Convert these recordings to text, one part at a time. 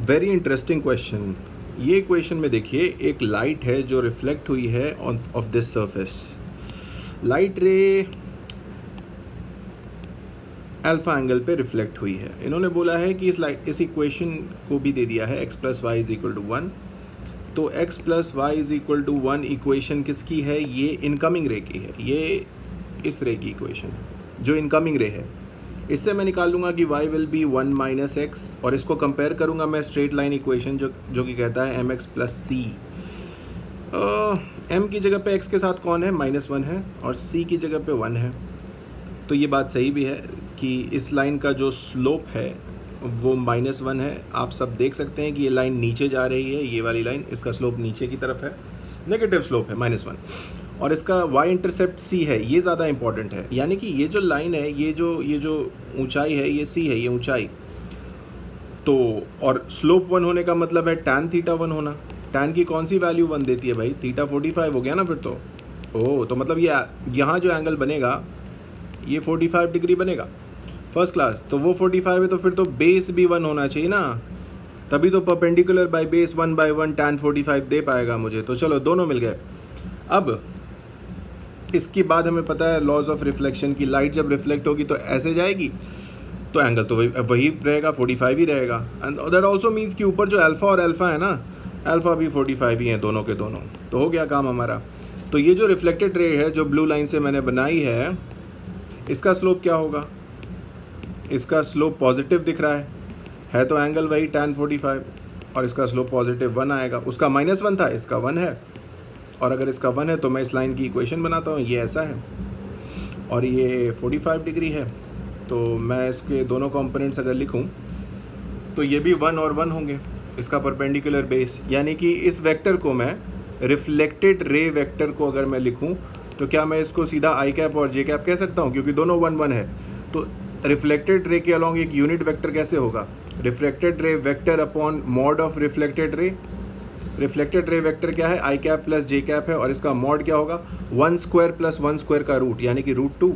Very interesting question. ये equation में देखिए, एक लाइट है जो रिफ्लेक्ट हुई है on off this surface. Light रे अल्फा एंगल पे रिफ्लेक्ट हुई है। इन्होंने बोला है कि इस इक्वेशन को भी दे दिया है x plus y is equal to 1। तो x plus y is equal to 1 equation किसकी है? ये इनकमिंग रे की है। ये इस रे की इक्वेशन जो इनकमिंग रे है, इससे मैं निकाल लूँगा कि y will be 1 minus x, और इसको कंपेयर करूँगा मैं स्ट्रेट लाइन इक्वेशन जो कि कहता है mx प्लस सी। m की जगह पे x के साथ कौन है? -1 है, और c की जगह पे 1 है। तो ये बात सही भी है कि इस लाइन का जो स्लोप है वो -1 है। आप सब देख सकते हैं कि ये लाइन नीचे जा रही है, ये वाली लाइन, इसका स्लोप नीचे की तरफ है, नेगेटिव स्लोप है -1, और इसका y इंटरसेप्ट c है। ये ज़्यादा इंपॉर्टेंट है, यानी कि ये जो लाइन है, ये जो ऊंचाई है, ये c है, ये ऊंचाई। तो और स्लोप 1 होने का मतलब है tan थीटा 1 होना। tan की कौन सी वैल्यू 1 देती है भाई? थीटा 45 हो गया ना फिर तो। ओह, तो मतलब ये यहाँ जो एंगल बनेगा ये 45 डिग्री बनेगा, फर्स्ट क्लास। तो वो 45 है, तो फिर तो बेस भी 1 होना चाहिए ना, तभी तो परपेंडिकुलर बाय बेस 1/1 tan 45 दे पाएगा मुझे। तो चलो, दोनों मिल गए। अब इसके बाद हमें पता है लॉज ऑफ रिफ्लेक्शन की, लाइट जब रिफ्लेक्ट होगी तो ऐसे जाएगी, तो एंगल तो वही रहेगा, 45 ही रहेगा। एंड दैट ऑल्सो मीन्स कि ऊपर जो अल्फ़ा और अल्फ़ा है ना, अल्फ़ा भी 45 ही हैं, दोनों के दोनों। तो हो गया काम हमारा। तो ये जो रिफ्लेक्टेड रे है जो ब्लू लाइन से मैंने बनाई है, इसका स्लोप क्या होगा? इसका स्लोप पॉजिटिव दिख रहा है तो एंगल वही tan 45, और इसका स्लोप पॉजिटिव 1 आएगा। उसका -1 था, इसका 1 है, और अगर इसका 1 है तो मैं इस लाइन की इक्वेशन बनाता हूँ, ये ऐसा है, और ये 45 डिग्री है। तो मैं इसके दोनों कंपोनेंट्स अगर लिखूँ तो ये भी 1 और 1 होंगे, इसका परपेंडिकुलर बेस। यानी कि इस वेक्टर को मैं, रिफ्लेक्टेड रे वेक्टर को अगर मैं लिखूँ तो क्या मैं इसको सीधा आई कैप और जे कैप कह सकता हूँ? क्योंकि दोनों 1 1 है। तो रिफ्लेक्टेड रे के अलॉन्ग एक यूनिट वेक्टर कैसे होगा? Reflected ray vector upon mod of reflected ray. Reflected ray vector क्या है? आई कैप प्लस जे कैप है, और इसका मॉड क्या होगा? 1 स्क्वायर प्लस 1 स्क्वायर का रूट, यानी कि √2।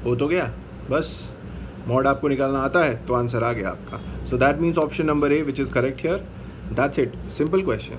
हो तो गया, बस मॉड आपको निकालना आता है तो आंसर आ गया आपका। So that means option number A which is correct here. That's it, simple question.